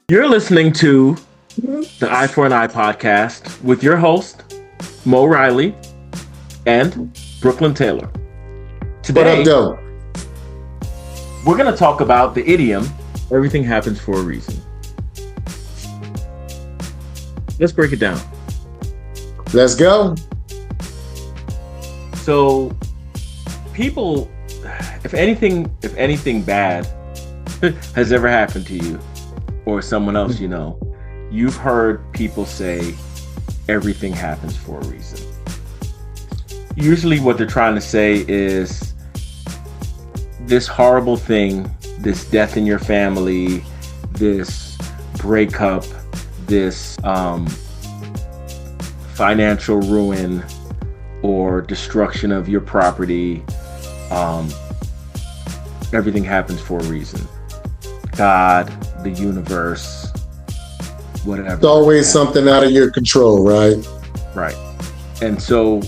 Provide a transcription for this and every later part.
You're listening to the I4NI Podcast with your host, Mo Riley and Brooklyn Taylor. Today, what up, though? We're going to talk about the idiom, everything happens for a reason. Let's break it down. Let's go. So, people, if anything bad has ever happened to you or someone else you know, you've heard people say everything happens for a reason. Usually what they're trying to say is this horrible thing, this death in your family, this breakup, this financial ruin or destruction of your property, everything happens for a reason. God, the universe, whatever. It's always something out of your control, right? Right. And so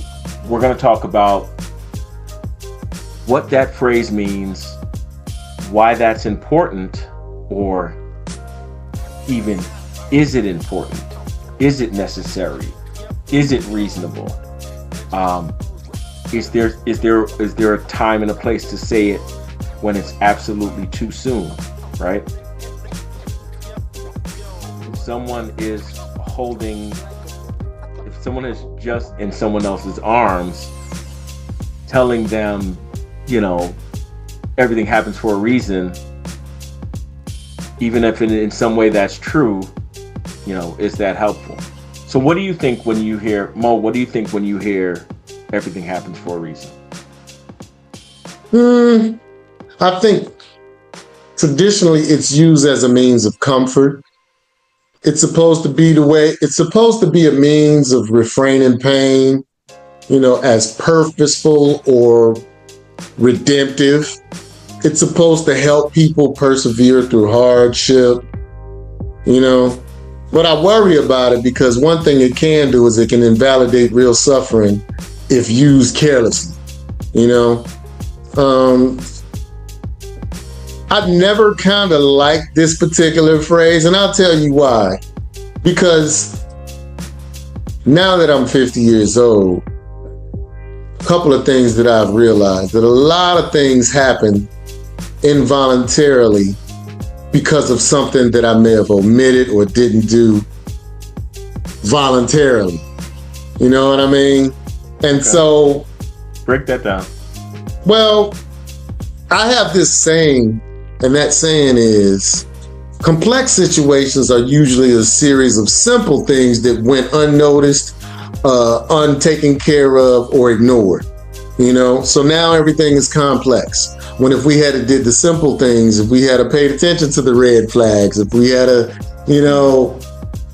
we're going to talk about what that phrase means, why that's important, or even is it important? Is it necessary? Is it reasonable? Is there a time and a place to say it when it's absolutely too soon, right? If someone is just in someone else's arms, telling them, everything happens for a reason, even if in some way that's true, is that helpful? So what do you think when you hear, Mo, what do you think when you hear everything happens for a reason? I think traditionally it's used as a means of comfort. It's supposed to be a means of refraining pain, as purposeful or redemptive. It's supposed to help people persevere through hardship, But I worry about it because one thing it can do is it can invalidate real suffering if used carelessly, I've never kind of liked this particular phrase, and I'll tell you why. Because now that I'm 50 years old, a couple of things that I've realized, that a lot of things happen involuntarily because of something that I may have omitted or didn't do voluntarily. You know what I mean? And okay. So... break that down. Well, I have this saying, and that saying is, complex situations are usually a series of simple things that went unnoticed, untaken care of, or ignored. So now everything is complex. When if we had did the simple things, if we had paid attention to the red flags, if we had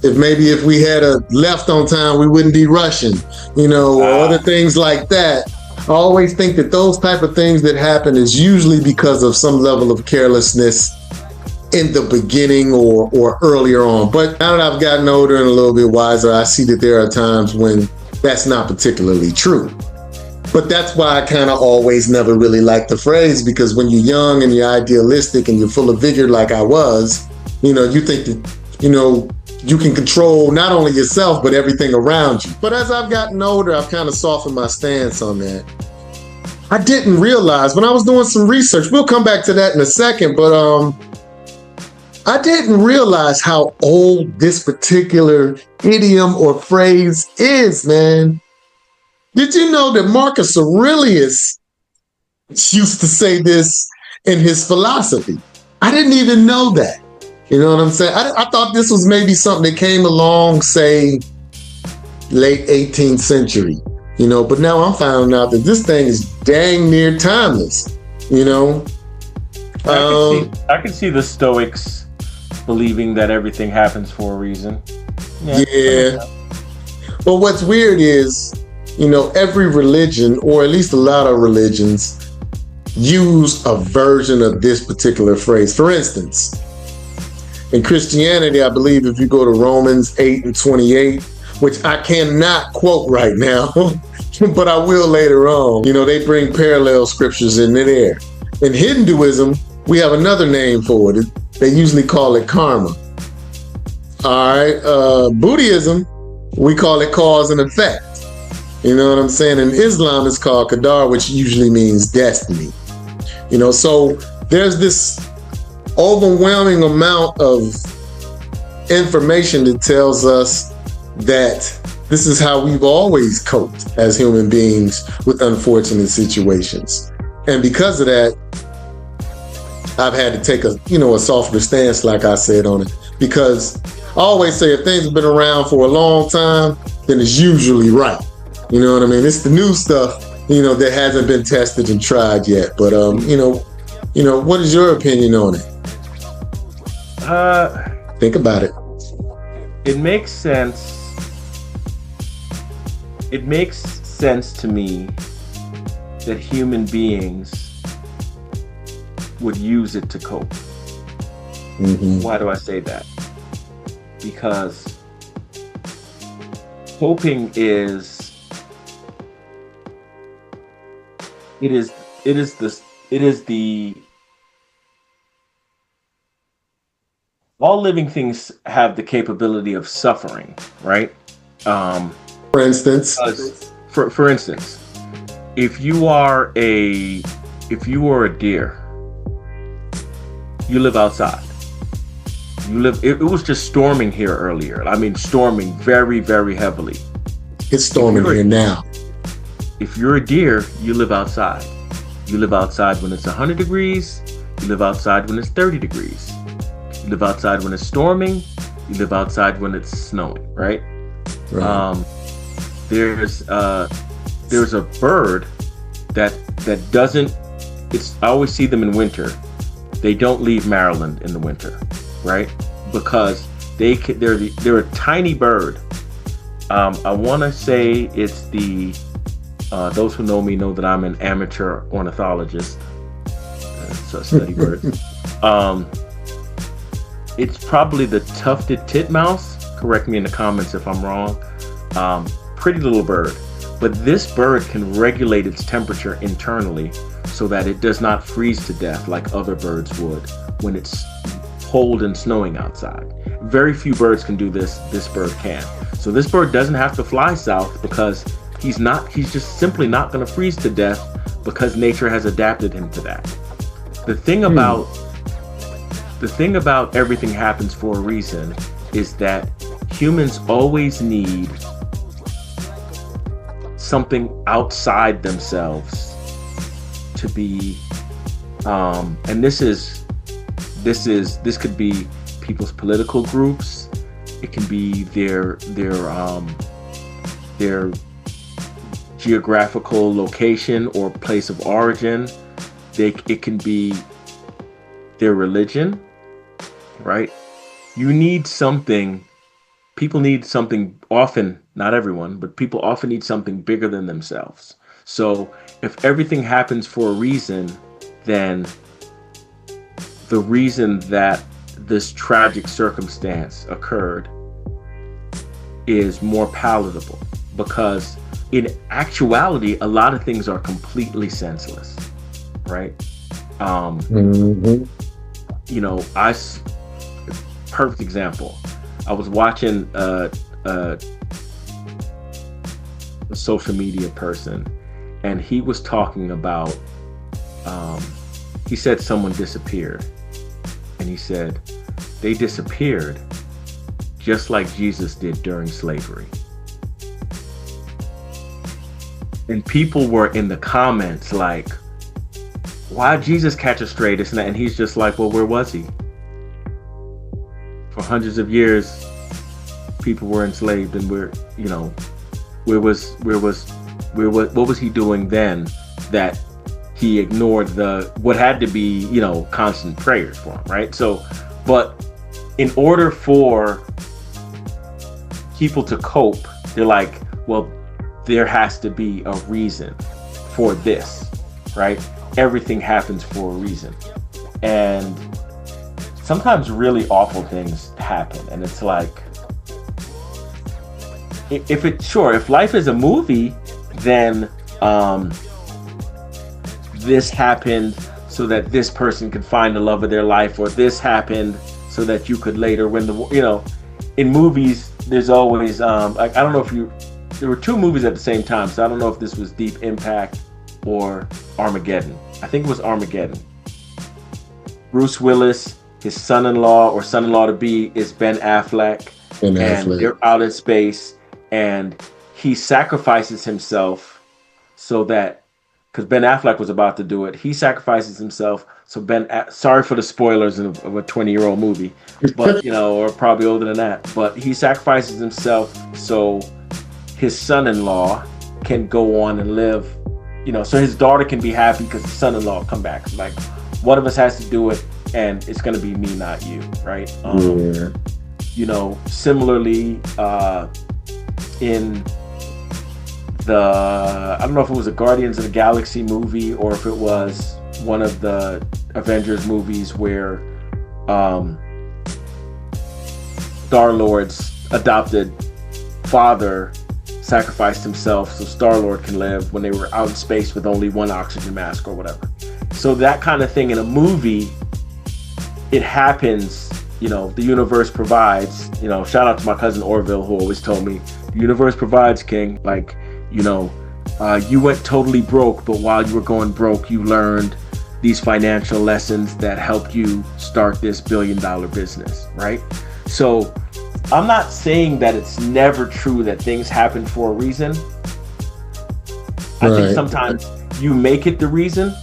if we had left on time, we wouldn't be rushing, or other things like that. I always think that those type of things that happen is usually because of some level of carelessness in the beginning or earlier on. But now that I've gotten older and a little bit wiser, I see that there are times when that's not particularly true. But that's why I kind of always never really liked the phrase, because when you're young and you're idealistic and you're full of vigor like I was, you think that, you can control not only yourself, but everything around you. But as I've gotten older, I've kind of softened my stance on that. I didn't realize when I was doing some research, we'll come back to that in a second, but I didn't realize how old this particular idiom or phrase is, man. Did you know that Marcus Aurelius used to say this in his philosophy? I didn't even know that. You know what I'm saying? I thought this was maybe something that came along, say, late 18th century, but now I'm finding out that this thing is dang near timeless, I can see the Stoics believing that everything happens for a reason. Yeah. But what's weird is, every religion, or at least a lot of religions, use a version of this particular phrase. For instance, in Christianity, I believe if you go to Romans 8:28, which I cannot quote right now, but I will later on, they bring parallel scriptures in there. In Hinduism, we have another name for it. They usually call it karma. All right. Buddhism, we call it cause and effect. You know what I'm saying? In Islam, it's called qadar, which usually means destiny. You know, so there's this overwhelming amount of information that tells us that this is how we've always coped as human beings with unfortunate situations. And because of that, I've had to take a softer stance, like I said, on it. Because I always say if things have been around for a long time, then it's usually right. You know what I mean? It's the new stuff, that hasn't been tested and tried yet. But what is your opinion on it? Think about it. It makes sense. It makes sense to me that human beings would use it to cope. Mm-hmm. Why do I say that? Because coping is all living things have the capability of suffering, right? For instance, for instance, if you are a deer, you live outside. It was just storming here earlier. I mean, storming very, very heavily. It's storming here now. If you're a deer, you live outside. You live outside when it's 100 degrees. You live outside when it's 30 degrees. You live outside when it's storming. You live outside when it's snowing, right? There's a bird that doesn't. I always see them in winter. They don't leave Maryland in the winter, right? Because they're a tiny bird. I want to say it's the. Those who know me know that I'm an amateur ornithologist. So I study birds. It's probably the tufted titmouse. Correct me in the comments if I'm wrong. Pretty little bird. But this bird can regulate its temperature internally so that it does not freeze to death like other birds would when it's cold and snowing outside. Very few birds can do this. This bird can. So this bird doesn't have to fly south because he's just simply not going to freeze to death because nature has adapted him to that. The thing about everything happens for a reason is that humans always need something outside themselves to be and this could be people's political groups. It can be their geographical location or place of origin. It can be their religion, right? You need something. People need something often, not everyone, but people often need something bigger than themselves. So if everything happens for a reason, then the reason that this tragic circumstance occurred is more palatable, because in actuality, a lot of things are completely senseless, right? Perfect example. I was watching a social media person, and he was talking about, he said someone disappeared, and he said they disappeared just like Jesus did during slavery. And people were in the comments like, why Jesus catch a stray, this and that? And he's just like, well, where was he? For hundreds of years, people were enslaved, and what was he doing then that he ignored what had to be, constant prayers for him, right? So, but in order for people to cope, they're like, well, there has to be a reason for this, right? Everything happens for a reason. And sometimes really awful things happen. And it's like, if life is a movie, then this happened so that this person could find the love of their life, or this happened so that you could later win the war. in movies, there's always like, I don't know if you, there were two movies at the same time, so I don't know if this was Deep Impact or Armageddon. I think it was Armageddon. Bruce Willis, his son-in-law or son-in-law to be is Ben Affleck, and they're out in space, and he sacrifices himself so that, because Ben Affleck was about to do it, he sacrifices himself. So sorry for the spoilers of a 20-year-old movie, but or probably older than that. But he sacrifices himself so his son-in-law can go on and live, so his daughter can be happy because his son-in-law come back. Like, one of us has to do it, and it's going to be me, not you, right? Similarly, in I don't know if it was a Guardians of the Galaxy movie or if it was one of the Avengers movies where Star-Lord's adopted father sacrificed himself so Star-Lord can live when they were out in space with only one oxygen mask or whatever. So that kind of thing in a movie, it happens, the universe provides, shout out to my cousin Orville, who always told me, the universe provides, King. Like, you went totally broke, but while you were going broke, you learned these financial lessons that helped you start this billion-dollar business, right? So I'm not saying that it's never true that things happen for a reason. I think sometimes you make it the reason,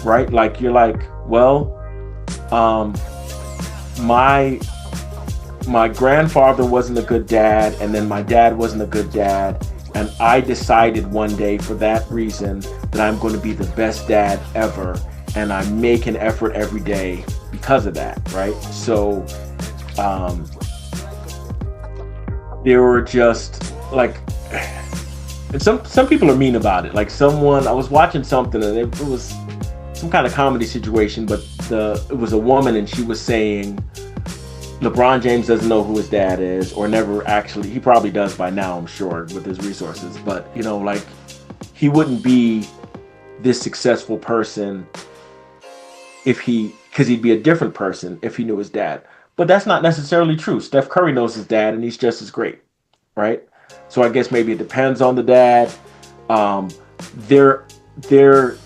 right? Like, you're like, well, my grandfather wasn't a good dad, and then my dad wasn't a good dad, and I decided one day for that reason that I'm going to be the best dad ever, and I make an effort every day because of that, right? So there were just like, and some people are mean about it. Like, I was watching something, and it was some kind of comedy situation, but it was a woman, and she was saying LeBron James doesn't know who his dad is, or never actually. He probably does by now, I'm sure, with his resources. But like, he wouldn't be this successful person because he'd be a different person if he knew his dad. But that's not necessarily true. Steph Curry knows his dad, and he's just as great, right? So I guess maybe it depends on the dad. Their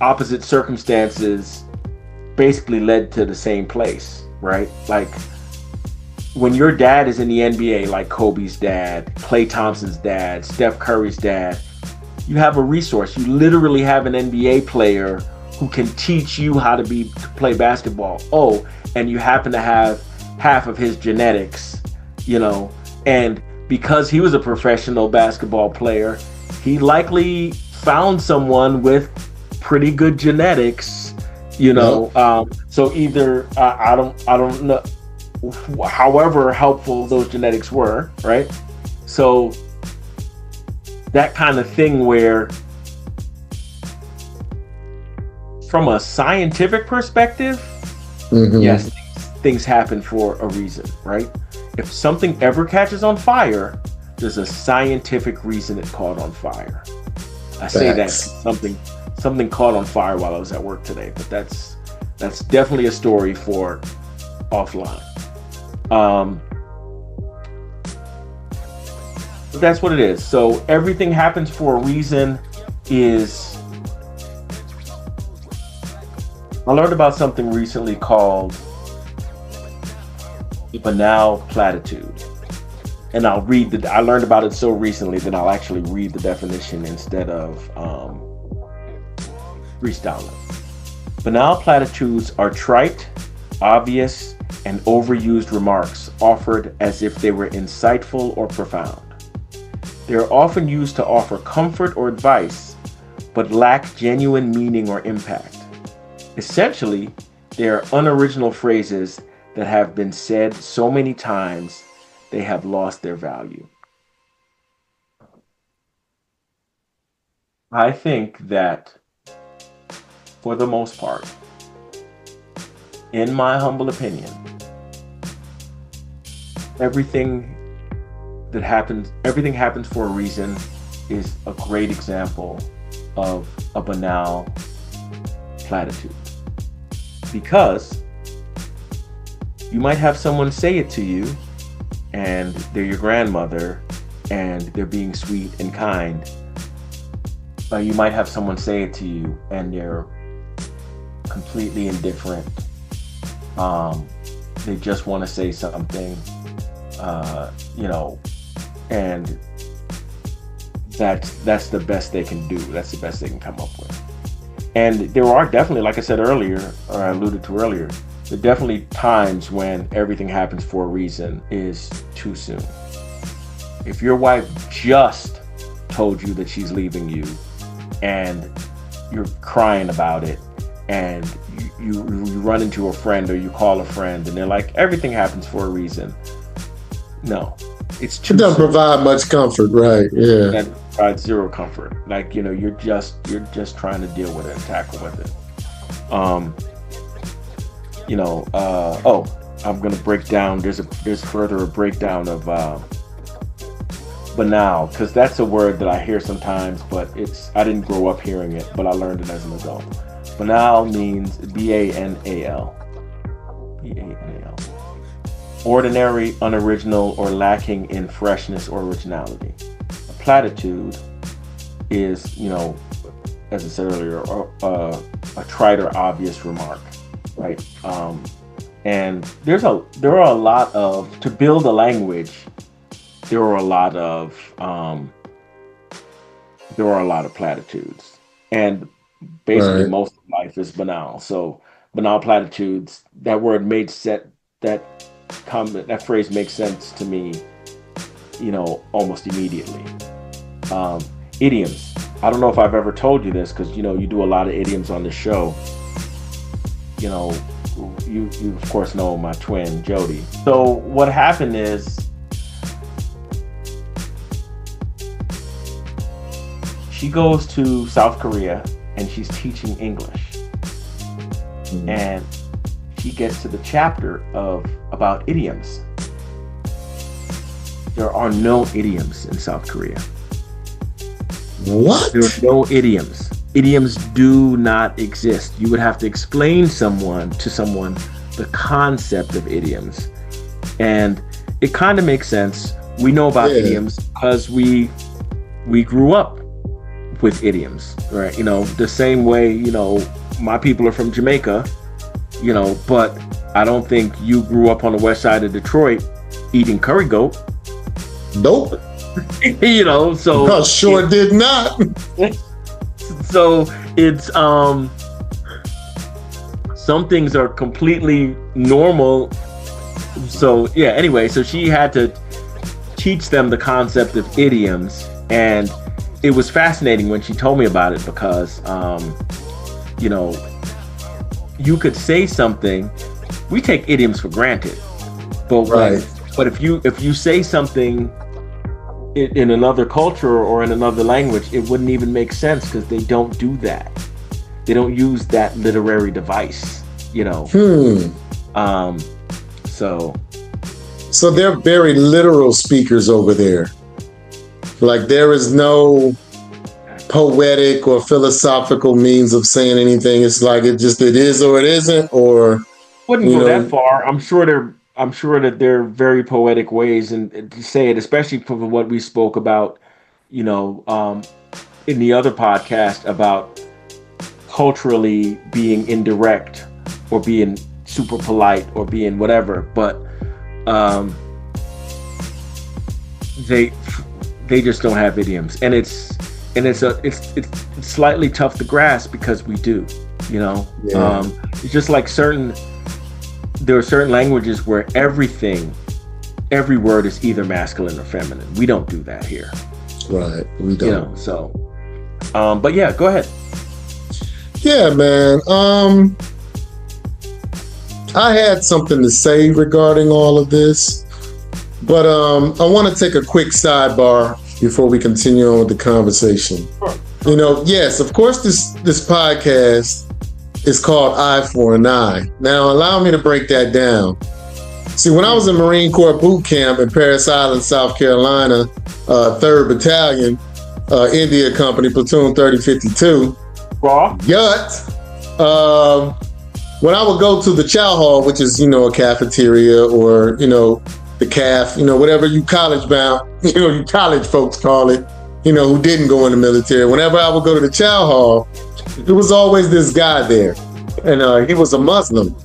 opposite circumstances basically led to the same place, right? Like, when your dad is in the NBA, like Kobe's dad, Klay Thompson's dad, Steph Curry's dad, you have a resource. You literally have an NBA player who can teach you how to play basketball. Oh, and you happen to have half of his genetics, and because he was a professional basketball player, he likely found someone with pretty good genetics, so either I don't know, however helpful those genetics were, right? So that kind of thing where, from a scientific perspective, yes, things happen for a reason, right? If something ever catches on fire, there's a scientific reason it caught on fire. I say that something caught on fire while I was at work today, but that's definitely a story for offline. But that's what it is. So everything happens for a reason I learned about something recently called the banal platitude. And I learned about it so recently that I'll actually read the definition instead of freestyling. Banal platitudes are trite, obvious, and overused remarks offered as if they were insightful or profound. They are often used to offer comfort or advice, but lack genuine meaning or impact. Essentially, they are unoriginal phrases that have been said so many times they have lost their value. I think that, for the most part, in my humble opinion, everything happens for a reason is a great example of a banal platitude. Because you might have someone say it to you and they're your grandmother and they're being sweet and kind, you might have someone say it to you and they're completely indifferent. They just want to say something, and that's the best they can do. That's the best they can come up with. And there are definitely, like I said earlier, or I alluded to earlier, there are definitely times when everything happens for a reason is too soon. If your wife just told you that she's leaving you and you're crying about it, and you run into a friend or you call a friend and they're like, everything happens for a reason. No, it's too It doesn't soon. provide much comfort, right? Yeah. That provides zero comfort. Like, you're just trying to deal with it and tackle with it. I'm gonna break down. There's further a breakdown of banal, because that's a word that I hear sometimes, but I didn't grow up hearing it, but I learned it as an adult. Banal means banal. Banal. Ordinary, unoriginal, or lacking in freshness or originality. A platitude is, as I said earlier, a trite or obvious remark, right? And there are a lot of, to build a language, there are a lot of platitudes, and basically Right. most of life is banal. So banal platitudes, that word that phrase makes sense to me, almost immediately. Idioms. I don't know if I've ever told you this, because you do a lot of idioms on the show. You of course know my twin Jody. So what happened is, she goes to South Korea and she's teaching English. Mm-hmm. And she gets to the chapter about idioms. There are no idioms in South Korea. What? There are no idioms. Idioms do not exist. You would have to explain to someone the concept of idioms. And it kind of makes sense. We know about idioms because we grew up with idioms, right? The same way, my people are from Jamaica, but I don't think you grew up on the west side of Detroit eating curry goat. Nope. So I sure did not. So it's some things are completely normal. So yeah, anyway, so she had to teach them the concept of idioms, and it was fascinating when she told me about it, because you could say something. We take idioms for granted, but if you say something in another culture or in another language, it wouldn't even make sense, because they don't do that. They don't use that literary device, So they're very literal speakers over there. Like, there is no poetic or philosophical means of saying anything. It's like it is or it isn't, or wouldn't go that far. I'm sure that there are very poetic ways and to say it, especially for what we spoke about, in the other podcast about culturally being indirect or being super polite or being whatever. But they just don't have idioms, and it's slightly tough to grasp, because we do, it's just like there are certain languages where every word is either masculine or feminine. We don't do that here. Right. We don't. But yeah, go ahead. Yeah, man. I had something to say regarding all of this, but I want to take a quick sidebar before we continue on with the conversation. Sure. Yes, of course, this podcast is called I4NI. Now, allow me to break that down. See, when I was in Marine Corps boot camp in Parris Island, South Carolina, 3rd Battalion, India Company, Platoon 3052, when I would go to the chow hall, which is, a cafeteria or, the calf, whatever you college bound, you college folks call it, who didn't go in the military. Whenever I would go to the chow hall, there was always this guy there, and he was a Muslim,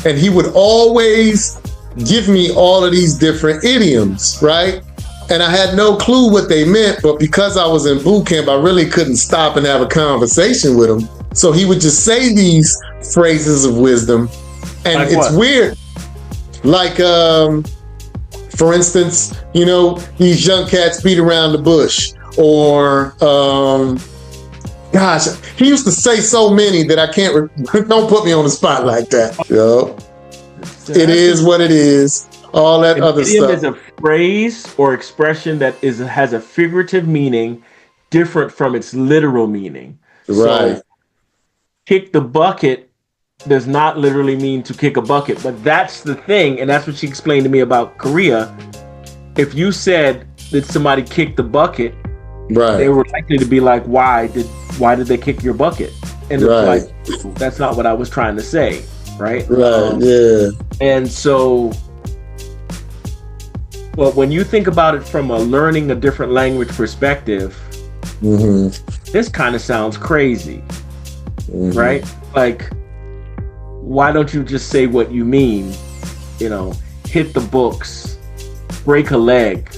and he would always give me all of these different idioms, right? And I had no clue what they meant, but because I was in boot camp, I really couldn't stop and have a conversation with him. So he would just say these phrases of wisdom, and like it's what? weird. Like, for instance, these young cats beat around the bush, or, gosh, he used to say so many that I can't, don't put me on the spot like that. It is what it is. All that other stuff. Idiom is a phrase or expression that has a figurative meaning different from its literal meaning. Right. So, kick the bucket does not literally mean to kick a bucket, but that's the thing, and that's what she explained to me about Korea. If you said that somebody kicked the bucket, right, they were likely to be like, why did they kick your bucket? And it's like, that's not what I was trying to say, right? Right, yeah. And so, well, when you think about it from a learning a different language perspective, this kind of sounds crazy, right? Like, why don't you just say what you mean? Hit the books, break a leg.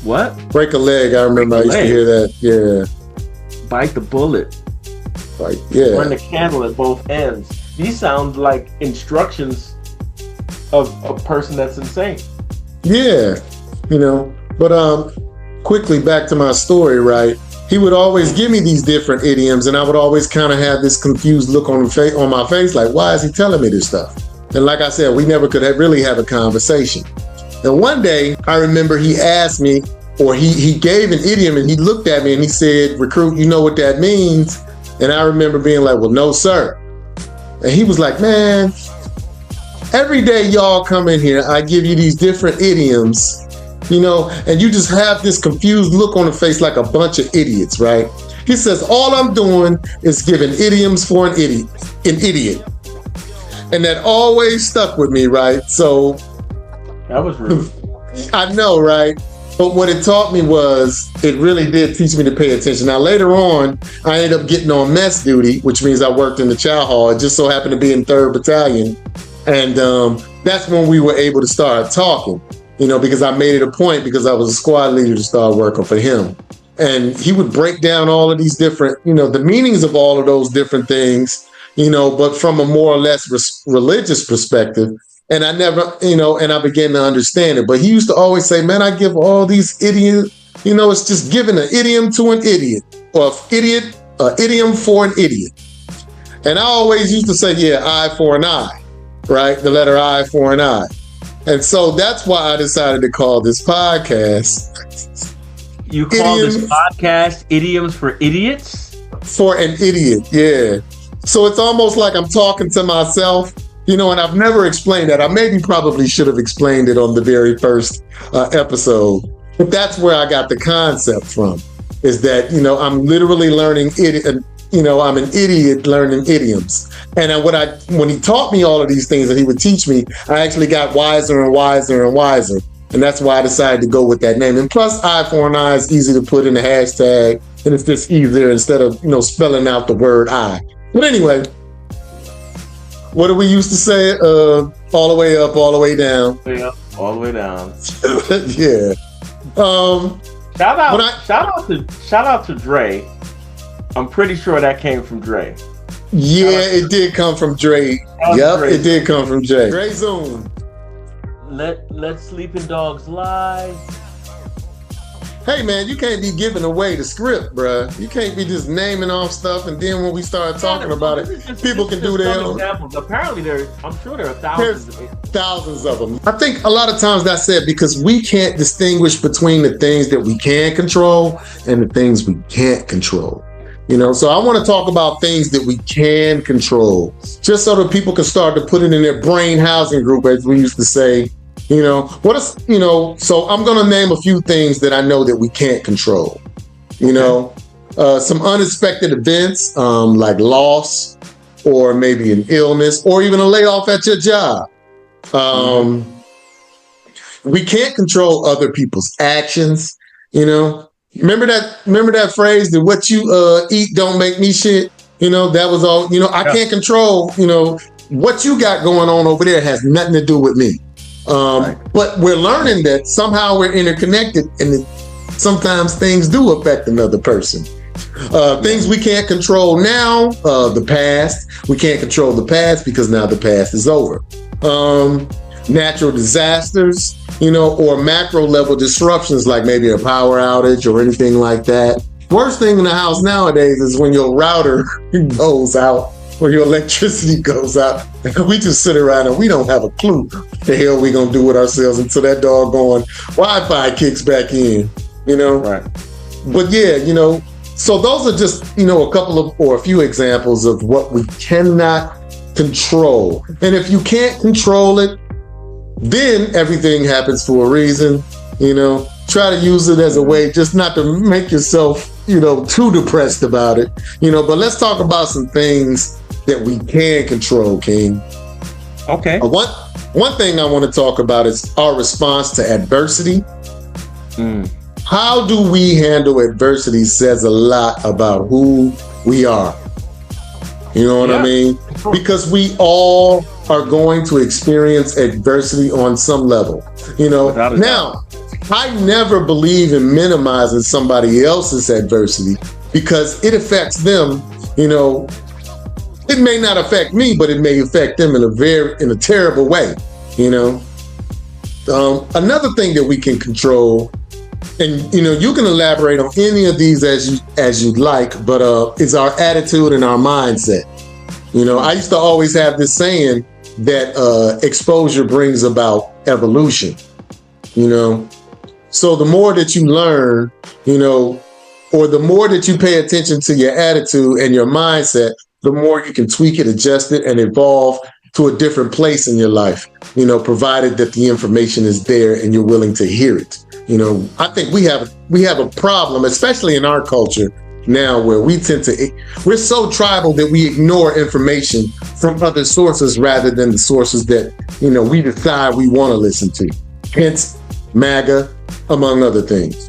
What? Break a leg. I remember I used to hear that. Yeah. Bite the bullet. Yeah. Burn the candle at both ends. These sound like instructions of a person that's insane. Yeah. But quickly back to my story, right? He would always give me these different idioms, and I would always kind of have this confused look on my face, like, why is he telling me this stuff? And like I said, we never could really have a conversation. And one day, I remember he asked me, or he gave an idiom, and he looked at me and he said, "Recruit, you know what that means?" And I remember being like, "Well, no, sir." And he was like, "Man, every day y'all come in here, I give you these different idioms, and you just have this confused look on the face like a bunch of idiots, right?" He says, "All I'm doing is giving idioms for an idiot." And that always stuck with me, right? So that was rude. I know, right? But what it taught me was, it really did teach me to pay attention. Now, later on, I ended up getting on mess duty, which means I worked in the chow hall. It just so happened to be in 3rd Battalion. And that's when we were able to start talking, because I made it a point, because I was a squad leader, to start working for him. And he would break down all of these different, the meanings of all of those different things, but from a more or less religious perspective. And I never, and I began to understand it. But he used to always say, "Man, I give all these idioms, it's just giving an idiom to an idiot, or idiom for an idiot." And I always used to say, yeah, I for an I, right? The letter I for an I. And so that's why I decided to call this podcast. You call this podcast Idioms for Idiots? For an idiot, yeah. So it's almost like I'm talking to myself. And I've never explained that. I probably should have explained it on the very first episode. But that's where I got the concept from, is that, I'm literally learning I'm an idiot learning idioms. And when he taught me all of these things that he would teach me, I actually got wiser and wiser and wiser. And that's why I decided to go with that name. And plus, I4NI is easy to put in the hashtag, and it's just easier instead of, spelling out the word I. But anyway, what do we used to say? All the way up, all the way down. Yeah, all the way down. Yeah. Shout out to Dre. I'm pretty sure that came from Dre. Yeah, it did come from Dre. Yep, it did come from Dre. Dre Zoom. Let sleeping dogs lie. Hey man, you can't be giving away the script, bruh. You can't be just naming off stuff, and then when we start talking about it, people can do their own. Examples. Apparently, I'm sure there are thousands. Thousands of them. I think a lot of times that's it, because we can't distinguish between the things that we can control and the things we can't control. So I want to talk about things that we can control, just so that people can start to put it in their brain housing group, as we used to say. So I'm going to name a few things that I know that we can't control. Some unexpected events, like loss, or maybe an illness, or even a layoff at your job. We can't control other people's actions. Remember that phrase that what you eat don't make me shit. That was all. I can't control. What you got going on over there has nothing to do with me. Right. But we're learning that somehow we're interconnected, and sometimes things do affect another person. Things we can't control now, the past. We can't control the past because now the past is over. Natural disasters, or macro level disruptions like maybe a power outage or anything like that. Worst thing in the house nowadays is when your router goes out or your electricity goes out. We just sit around and we don't have a clue the hell we gonna do with ourselves until that doggone Wi-Fi kicks back in, Right. But yeah, so those are just, a couple of, or a few examples of what we cannot control. And if you can't control it, then everything happens for a reason. Try to use it as a way just not to make yourself, too depressed about it. But let's talk about some things that we can control, King. Okay. One thing I want to talk about is our response to adversity. How do we handle adversity says a lot about who we are. You know what I mean? Because we all are going to experience adversity on some level. Now, I never believe in minimizing somebody else's adversity because it affects them. It may not affect me, but it may affect them in a terrible way. Another thing that we can control, and you can elaborate on any of these as you'd like, but is our attitude and our mindset. I used to always have this saying that exposure brings about evolution. So the more that you learn, or the more that you pay attention to your attitude and your mindset, the more you can tweak it, adjust it, and evolve to a different place in your life, provided that the information is there and you're willing to hear it. I think we have a problem, especially in our culture now, where we're so tribal that we ignore information from other sources rather than the sources that, we decide we want to listen to. Hence, MAGA, among other things.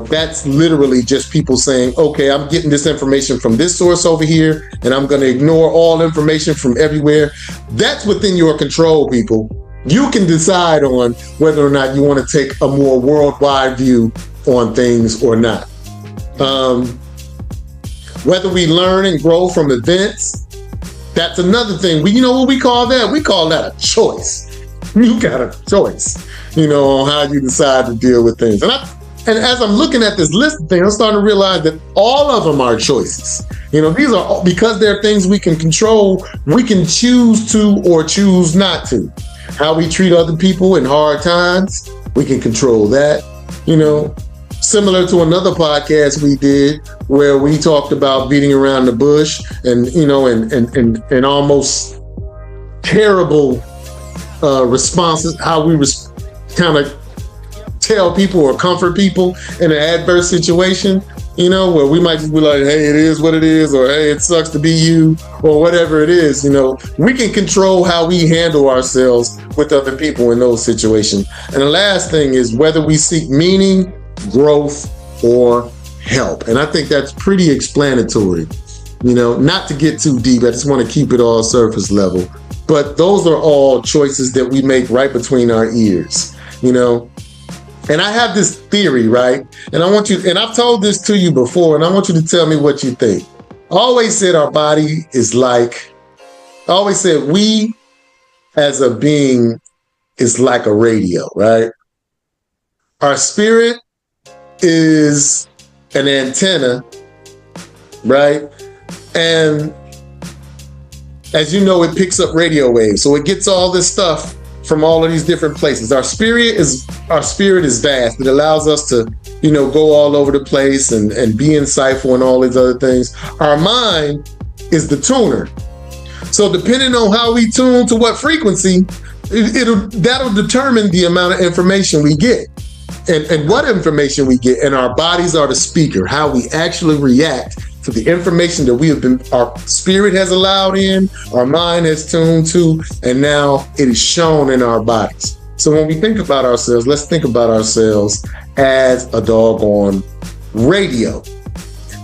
That's literally just people saying, okay, I'm getting this information from this source over here, and I'm going to ignore all information from everywhere. That's within your control, people. You can decide on whether or not you want to take a more worldwide view on things or not. Whether we learn and grow from events, that's another thing. You know what we call that? We call that a choice. You got a choice, on how you decide to deal with things. And as I'm looking at this list of things, I'm starting to realize that all of them are choices. These are because they're things we can control. We can choose to or choose not to. How we treat other people in hard times, we can control that. Similar to another podcast we did where we talked about beating around the bush and and almost terrible responses, how we kind of tell people or comfort people in an adverse situation, where we might just be like, hey, it is what it is, or hey, it sucks to be you, or whatever it is. We can control how we handle ourselves with other people in those situations. And the last thing is whether we seek meaning, growth, or help. And I think that's pretty explanatory. Not to get too deep, I just want to keep it all surface level. But those are all choices that we make right between our ears, And I have this theory, right? And I've told this to you before, and I want you to tell me what you think. I always said we as a being is like a radio, right? Our spirit is an antenna, right? And as you know, it picks up radio waves. So it gets all this stuff from all of these different places. Our spirit is vast. It allows us to, go all over the place and be insightful and all these other things. Our mind is the tuner. So depending on how we tune to what frequency, that'll determine the amount of information we get and what information we get. And our bodies are the speaker, how we actually react to the information that our spirit has allowed in, our mind has tuned to, and now it is shown in our bodies. So when we think about ourselves, let's think about ourselves as a doggone radio.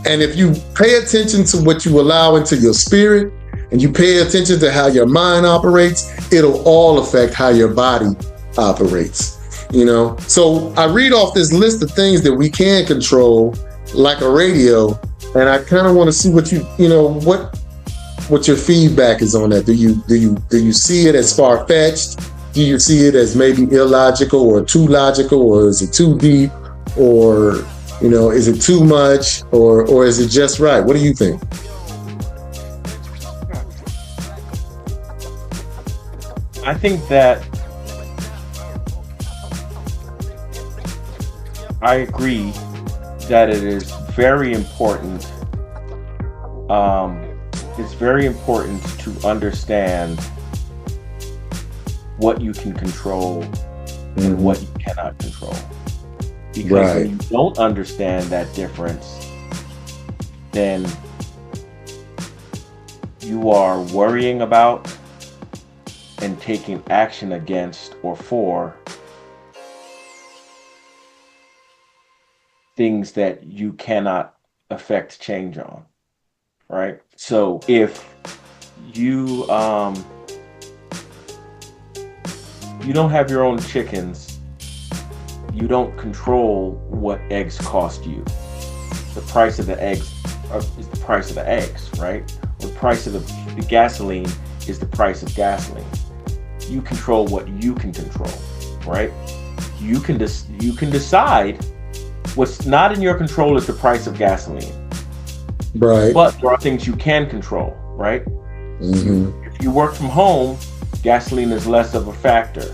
And if you pay attention to what you allow into your spirit and you pay attention to how your mind operates, it'll all affect how your body operates. So I read off this list of things that we can control like a radio, and I kind of want to see what what your feedback is on that. Do you see it as far-fetched? Do you see it as maybe illogical or too logical, or is it too deep, or is it too much, or is it just right? What do you think? I think that I agree that it is very important. It's very important to understand what you can control and what you cannot control. Because when you don't understand that difference, then you are worrying about and taking action against or for things that you cannot affect change on, right? So if you you don't have your own chickens, you don't control what eggs cost you. The price of the eggs is the price of the eggs, right? Or the price of the gasoline is the price of gasoline. You control what you can control, right? You can decide. What's not in your control is the price of gasoline. Right. But there are things you can control, right? If you work from home, gasoline is less of a factor.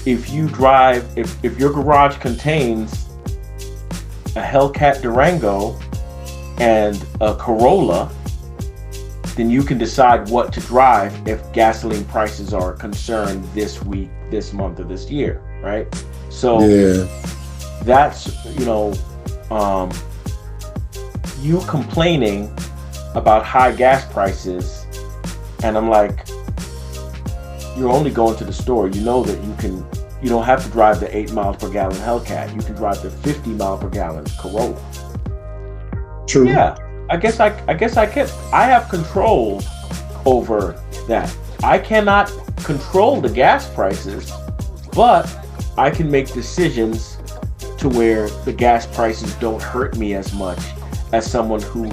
If you drive, if your garage contains a Hellcat Durango and a Corolla, then you can decide what to drive if gasoline prices are a concern this week, this month, or this year, right? So that's, you complaining about high gas prices, and I'm like, you're only going to the store. You know that you don't have to drive the 8 miles per gallon Hellcat. You can drive the 50 mile per gallon Corolla. True. Yeah, I guess I have control over that. I cannot control the gas prices, but I can make decisions to where the gas prices don't hurt me as much as someone who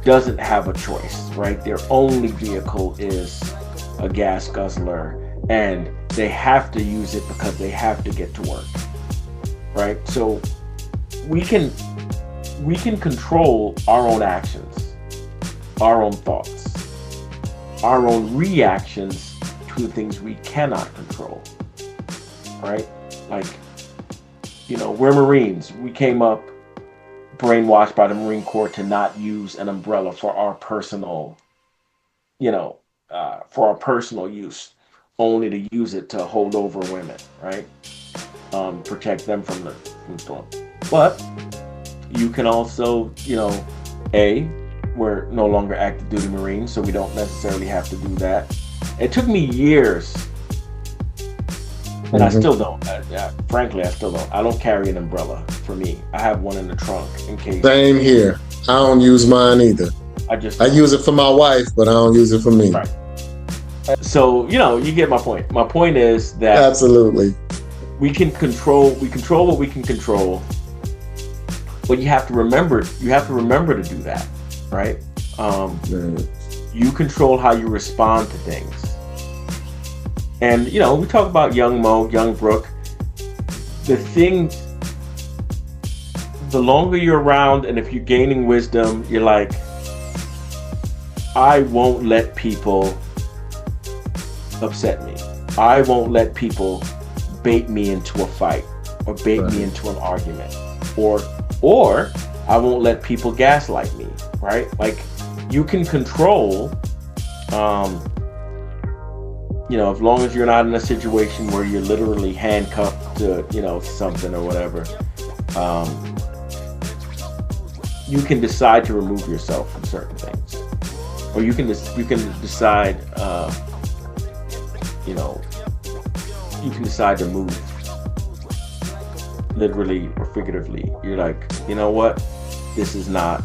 doesn't have a choice, right? Their only vehicle is a gas guzzler and they have to use it because they have to get to work, right? So we can control our own actions, our own thoughts, our own reactions to the things we cannot control, right? Like, we're Marines. We came up brainwashed by the Marine Corps to not use an umbrella for our personal, for our personal use, only to use it to hold over women, right? Protect them from the storm. But you can also, we're no longer active duty Marines, so we don't necessarily have to do that. It took me years, and I still don't. Frankly, I still don't. I don't carry an umbrella for me. I have one in the trunk in case. Same here. I don't use mine either. I use it for my wife, but I don't use it for me. Right. So, you get my point. My point is that absolutely we control what we can control, but you have to remember to do that, right? You control how you respond to things. And, we talk about young Mo, young Brooke. The longer you're around, and if you're gaining wisdom, you're like, I won't let people upset me. I won't let people bait me into a fight or bait me into an argument, or I won't let people gaslight me, right? Like, you can control, as long as you're not in a situation where you're literally handcuffed to, something or whatever, you can decide to remove yourself from certain things, or you can decide, you can decide to move, literally or figuratively. You're like, you know what? This is not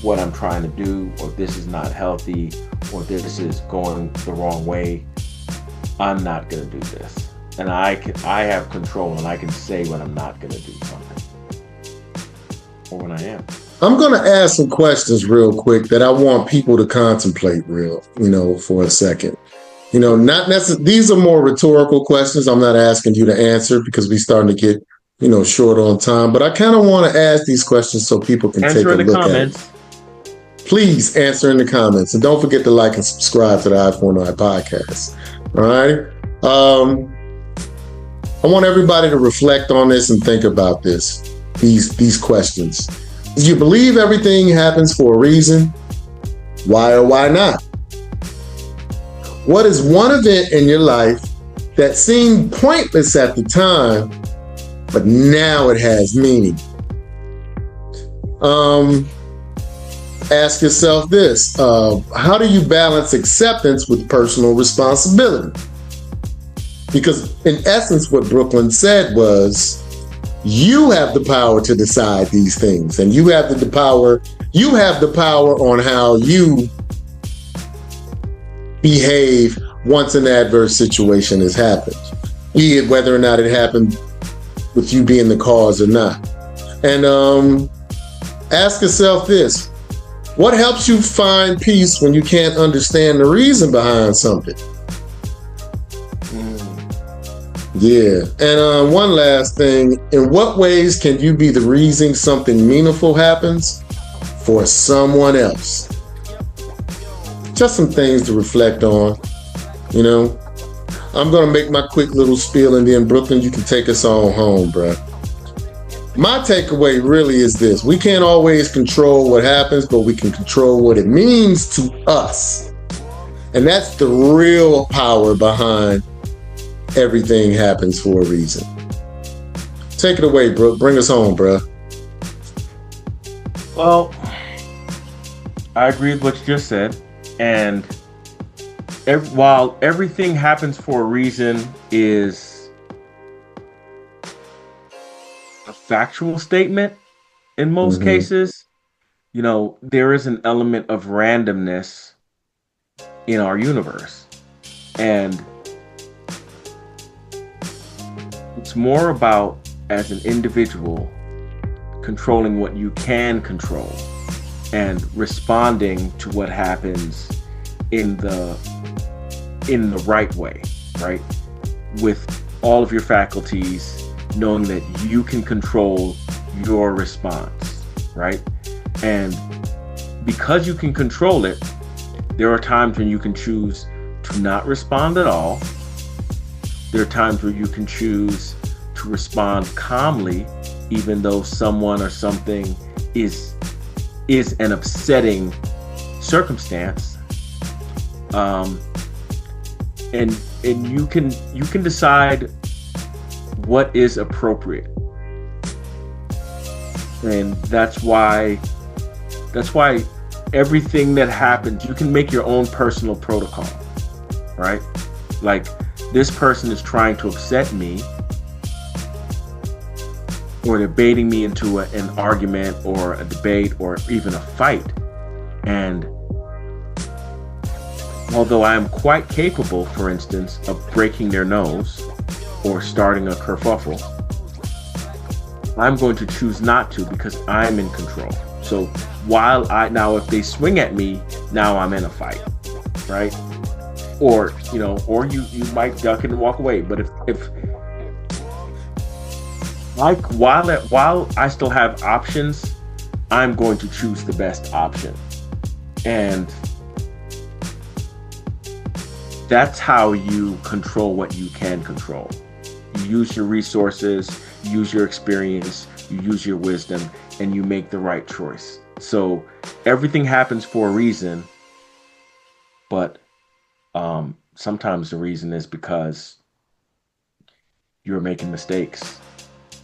what I'm trying to do, or this is not healthy, or this is going the wrong way. I'm not going to do this. And I have control, and I can say when I'm not going to do something, or when I am. I'm going to ask some questions real quick that I want people to contemplate for a second. Not necessarily, these are more rhetorical questions. I'm not asking you to answer because we're starting to get, short on time, but I kind of want to ask these questions so people can take a look at it. Please answer in the comments. And don't forget to like and subscribe to the I4NI Podcasts. All right. I want everybody to reflect on this and think about these questions. Do you believe everything happens for a reason? Why or why not? What is one event in your life that seemed pointless at the time, but now it has meaning? Ask yourself this. How do you balance acceptance with personal responsibility? Because in essence, what Brooklyn said was, you have the power to decide these things, and you have the power on how you behave once an adverse situation has happened, be it whether or not it happened with you being the cause or not. And ask yourself this: what helps you find peace when you can't understand the reason behind something? Yeah. And one last thing: in what ways can you be the reason something meaningful happens for someone else? Just some things to reflect on. I'm going to make my quick little spiel, and then Brooklyn, you can take us on home, bro. My takeaway really is this: we can't always control what happens, but we can control what it means to us. And that's the real power behind everything happens for a reason. Take it away, Brooke. Bring us home, bro. Well, I agree with what you just said. And while everything happens for a reason is a factual statement in most cases, there is an element of randomness in our universe. And it's more about, as an individual, controlling what you can control and responding to what happens in the right way, right? With all of your faculties, knowing that you can control your response, right? And because you can control it, there are times when you can choose to not respond at all. There are times where you can choose to respond calmly, even though someone or something is an upsetting circumstance. And you can decide what is appropriate. And that's why everything that happens, you can make your own personal protocol, right? Like, this person is trying to upset me, or they're baiting me into an argument or a debate or even a fight. And although I am quite capable, for instance, of breaking their nose or starting a kerfuffle, I'm going to choose not to, because I'm in control. So if they swing at me, now I'm in a fight, right? Or you might duck and walk away. But if while I still have options, I'm going to choose the best option. And that's how you control what you can control. You use your resources, you use your experience, you use your wisdom, and you make the right choice. So everything happens for a reason, but sometimes the reason is because you're making mistakes.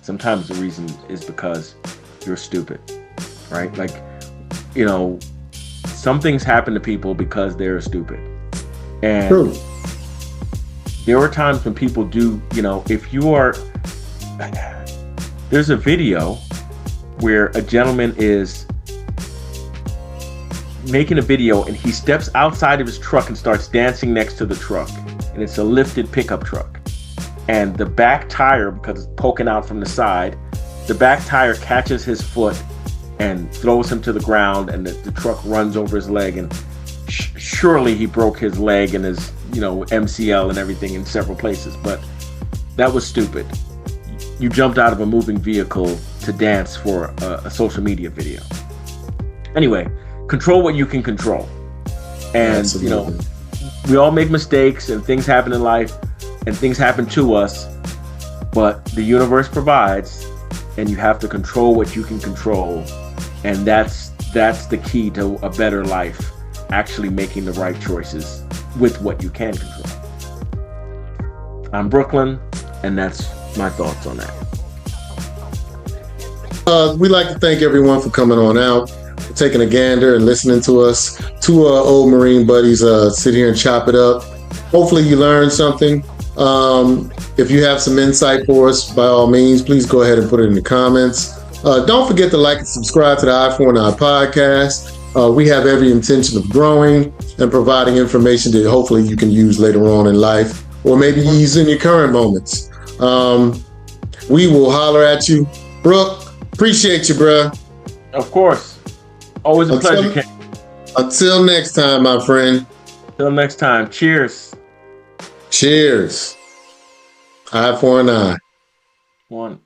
Sometimes the reason is because you're stupid, right? Like, some things happen to people because they're stupid. And True. There are times when people do, if you are, there's a video where a gentleman is making a video and he steps outside of his truck and starts dancing next to the truck. And it's a lifted pickup truck. And the back tire, because it's poking out from the side, the back tire catches his foot and throws him to the ground, and the truck runs over his leg. And surely he broke his leg and his, MCL and everything in several places. But that was stupid. You jumped out of a moving vehicle to dance for a social media video. Anyway, control what you can control. And, Absolutely. We all make mistakes and things happen in life and things happen to us, but the universe provides, and you have to control what you can control. And that's the key to a better life, actually making the right choices with what you can control. I'm Brooklyn, and that's my thoughts on that. We'd like to thank everyone for coming on out, for taking a gander and listening to us. Two old Marine buddies sit here and chop it up. Hopefully you learned something. If you have some insight for us, by all means, please go ahead and put it in the comments. Don't forget to like and subscribe to the I4NI Podcast. We have every intention of growing and providing information that hopefully you can use later on in life, or maybe use in your current moments. We will holler at you. Brooke, appreciate you, bruh. Of course. Always a pleasure, Ken. Until next time, my friend. Until next time. Cheers. Cheers. I4NI. One.